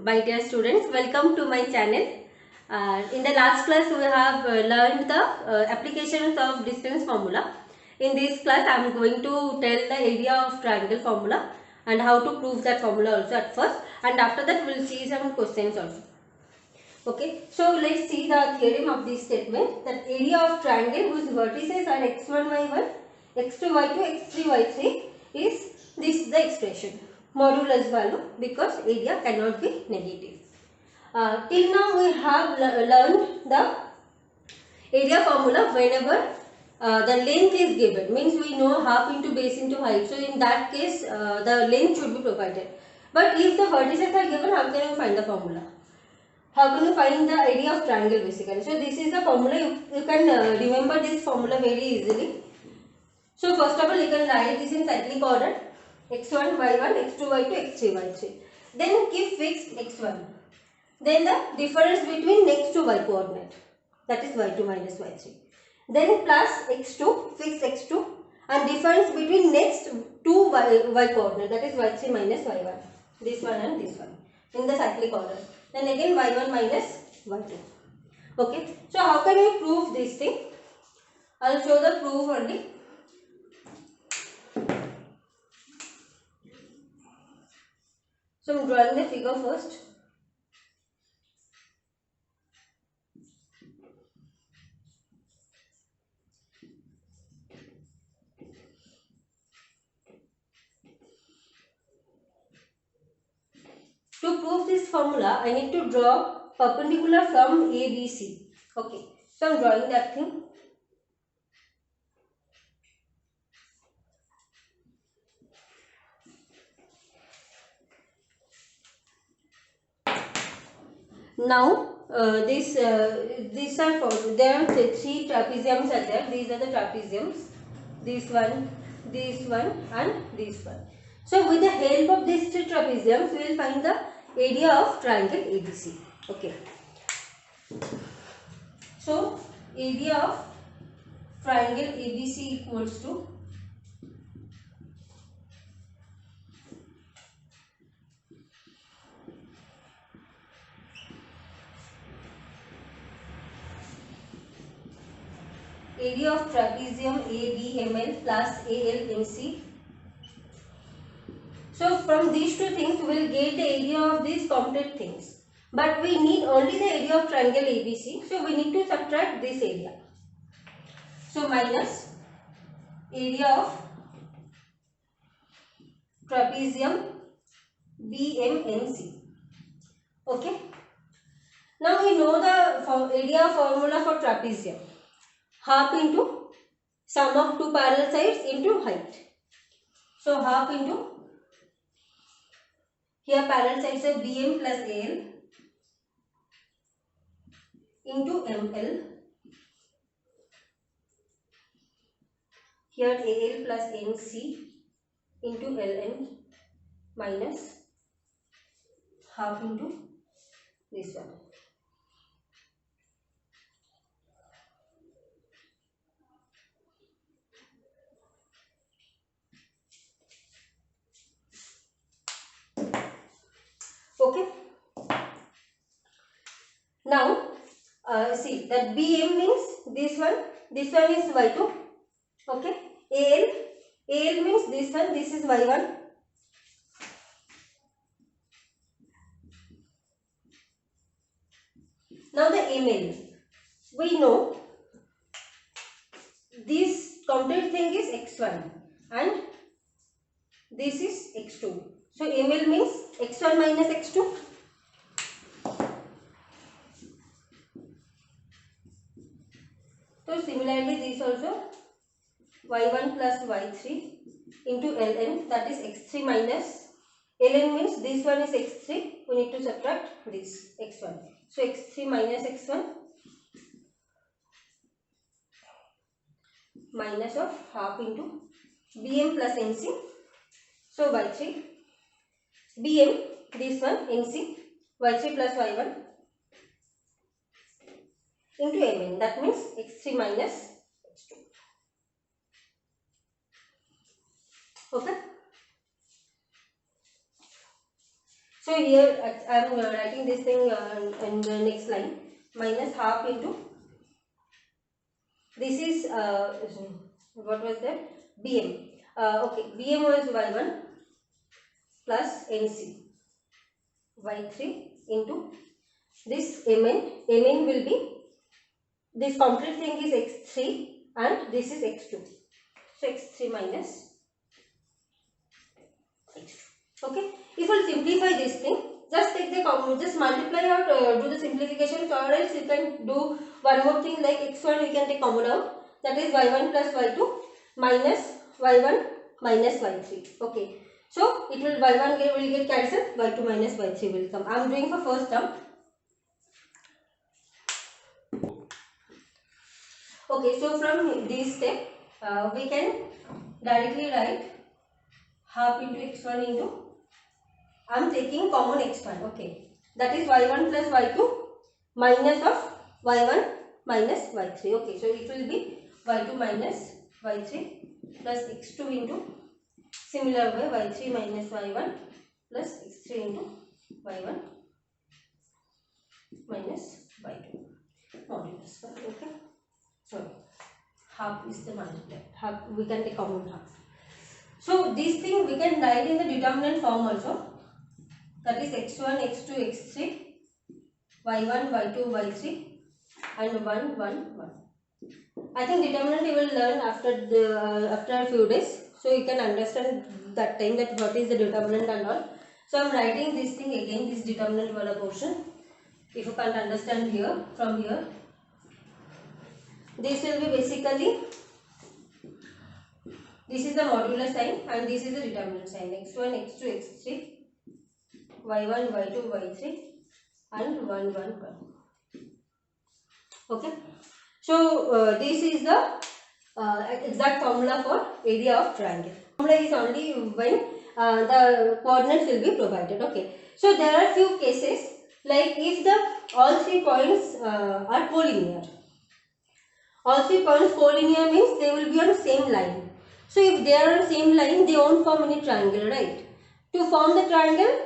my dear students. Welcome to my channel. In the last class, we have learned the applications of distance formula. In this class, I am going to tell the area of triangle formula and how to prove that formula also at first. And after that, we will see some questions also. Okay, so let's see the theorem of this statement, that area of triangle whose vertices are x1, y1, x2, y2, x3, y3 is this the expression modulus value, because area cannot be negative. Till now we have learned the area formula whenever the length is given, means we know half into base into height, so in that case the length should be provided. But if the vertices are given, how can we find the formula? How can you find the area of triangle basically? So this is the formula. You can remember this formula very easily. So first of all, you can write this in cyclic order: x1, y1, x2, y2, x3, y3. Then keep fixed x1. Then the difference between next to y coordinate, that is y2 minus y3. Then plus x2, fix x2, and difference between next two y coordinate, that is y3 minus y1. This one and this one in the cyclic order. Then again y1 minus y2. Okay. So how can you prove this thing? I will show the proof only. So I am drawing the figure first. To prove this formula, I need to draw perpendicular from ABC. Okay. So I am drawing that thing. Now these are for, there are three trapeziums are there. These are the trapeziums. This one, and this one. So with the help of these three trapeziums, we will find the area of triangle ABC. Okay. So area of triangle ABC equals to area of trapezium ABML plus ALMC. So from these two things, we will get the area of these complete things. But we need only the area of triangle ABC. So we need to subtract this area. So minus area of trapezium BMNC. Okay. Now we know the area formula for trapezium. Half into sum of two parallel sides into height. So half into, here parallel sides are BM plus AL into ML. Here AL plus NC into LN minus half into this one. Okay. Now see that BM means this one is Y2. Okay. AL means this one, this is Y1. Now the ML, we know this complete thing is x1 and this is x2. So ML means x1 minus x2. So similarly this also y1 plus y3 into ln, that is x3 minus ln means this one is x3, we need to subtract this x1. So x3 minus x1 minus of half into bm plus nc. So y3 bm, this one nc, y3 plus y1 into mn, that means x3 minus x2. Okay. So here I am writing this thing in the next line, minus half into, this is what was that, BM. Okay, BM was y1 plus NC y3 into this mn. Mn will be, this complete thing is x3 and this is x2. So x3 minus x2. Okay, if we'll simplify this thing, just take the just multiply out, do the simplification, or else you can do one more thing, like x1 we can take common out, that is y1 plus y2 minus y1 minus y3. Okay, so it will, y1 will get cancelled, y2 minus y3 will come. I am doing for first term. Okay, so from this step we can directly write half into x1 into, I am taking common x1. Okay, that is y1 plus y2 minus of y1 minus y3. Okay, so it will be y2 minus y3 plus x2 into, similar way, y3 minus y1 plus x3 into y1 minus y2 modulus 1. Okay, so half is the multiplier, half we can take common half. So this thing we can write in the determinant form also, that is x1 x2 x3 y1 y2 y3 and 1 1 1. I think determinant you will learn after a few days, so you can understand that time that what is the determinant and all. So I am writing this thing again, this determinant wala portion. If you can't understand here, from here, this will be basically, this is the modulus sign and this is the determinant sign, x1 x2 x3 y1 y2 y3 and 1 1 1. Okay, so this is the exact formula for area of triangle. Formula is only when the coordinates will be provided. Okay, so there are few cases, like if the all 3 points are collinear. All 3 points collinear means they will be on same line. So if they are on same line, they won't form any triangle, right? To form the triangle,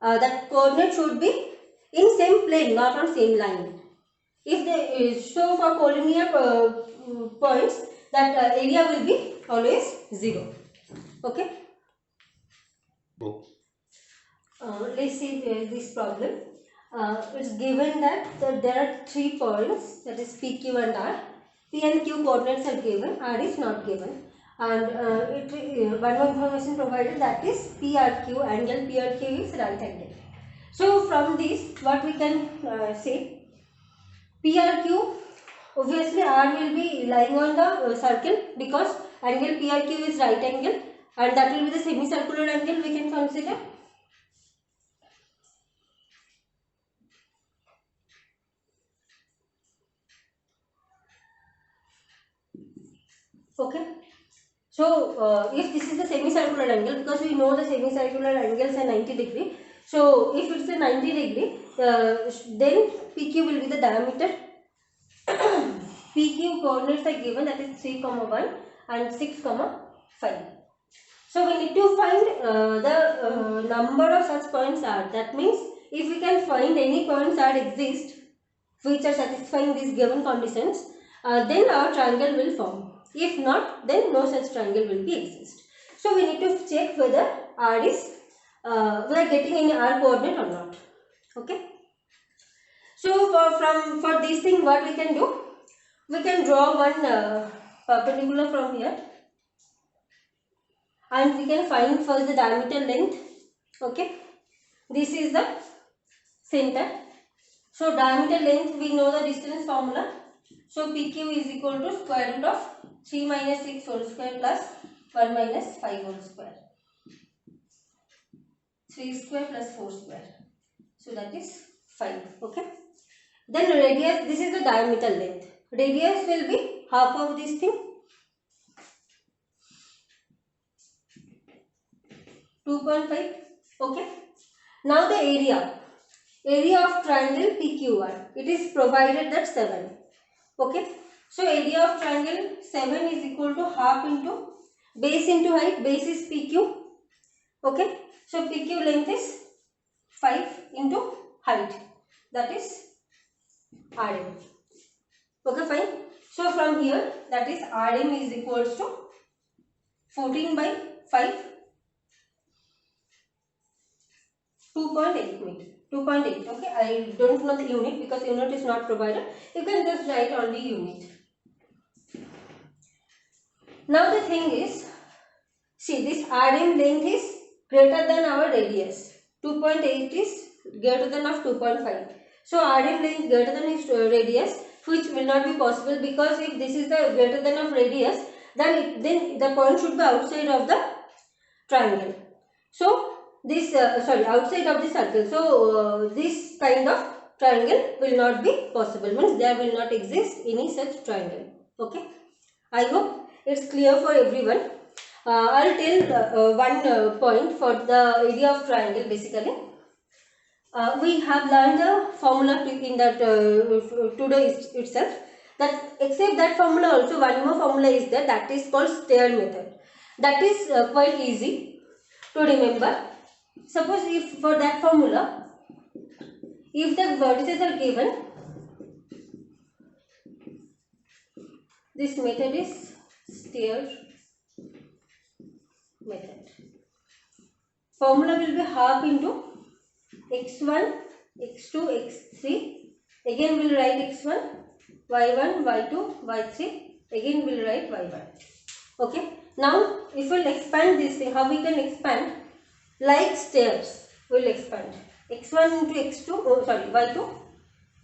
that coordinate should be in same plane, not on same line. If they so for collinear points, that area will be always 0. Okay. Let's see this problem. It's given that there are 3 points, that is P, Q and R. P and Q coordinates are given, R is not given. And one more information provided, that is PRQ, angle PRQ is right angle. So from this what we can say, PRQ, obviously R will be lying on the circle, because angle PRQ is right angle and that will be the semicircular angle we can consider. Okay, so if this is the semicircular angle, because we know the semicircular angles are 90 degree, so if it's a 90 degree, then PQ will be the diameter. PQ coordinates are given, that is 3, 1 and 6, 5. So we need to find the number of such points R. That means if we can find any points R exist which are satisfying these given conditions, then our triangle will form. If not, then no such triangle will be exist. So we need to check whether R is we are getting any R coordinate or not. Okay. So for this thing, what we can do? We can draw one perpendicular from here, and we can find first the diameter length. Okay, this is the center. So diameter length, we know the distance formula. So PQ is equal to square root of 3 minus 6 whole square plus 1 minus 5 whole square. 3 square plus 4 square. So that is 5. Okay. Then radius, this is the diameter length. Radius will be half of this thing. 2.5. Okay. Now the area. Area of triangle PQR. It is provided that 7. Okay. So area of triangle 7 is equal to half into base into height. Base is PQ. Okay. So PQ length is 5 into height, that is Rm. Okay, fine. So from here, that is Rm is equals to 14 by 5, 2.8 meter. 2.8. Okay, I don't know the unit because unit is not provided. You can just write only unit. Now the thing is, see, this Rm length is greater than our radius. 2.8 is greater than of 2.5. So Rm length greater than its radius, which will not be possible, because if this is the greater than of radius, then the point should be outside of the triangle. So this outside of the circle. So this kind of triangle will not be possible, means there will not exist any such triangle. Okay, I hope it's clear for everyone. I'll tell one point for the area of triangle. Basically, we have learned the formula in that today itself. That except that formula, also one more formula is there, that is called stair method. That is quite easy to remember. Suppose if for that formula, if the vertices are given, this method is stair method. Formula will be half into x1, x2, x3. Again we will write x1, y1, y2, y3. Again we will write y1. Okay. Now if we will expand this thing, how we can expand? Like stairs, we will expand. x1 into x2, y2,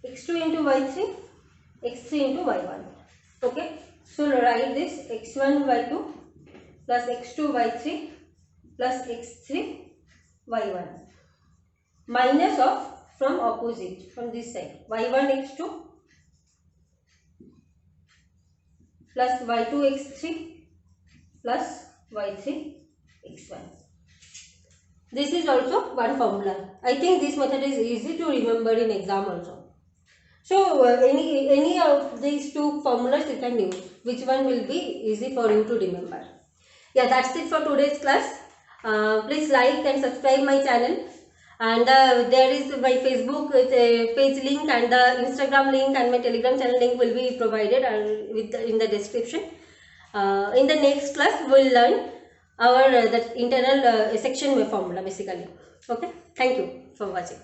x2 into y3, x3 into y1. Okay. So write this x1, y2 plus x2, y3 plus x3, y1. Minus of from opposite, from this side, y1 x2 plus y2 x3 plus y3 x1. This is also one formula. I think this method is easy to remember in exam also. So any of these two formulas you can use. Which one will be easy for you to remember? Yeah, that's it for today's class. Please like and subscribe my channel. And there is my Facebook page link, and the Instagram link, and my Telegram channel link will be provided in the description. In the next class, we will learn our that internal section formula basically. Okay, thank you for watching.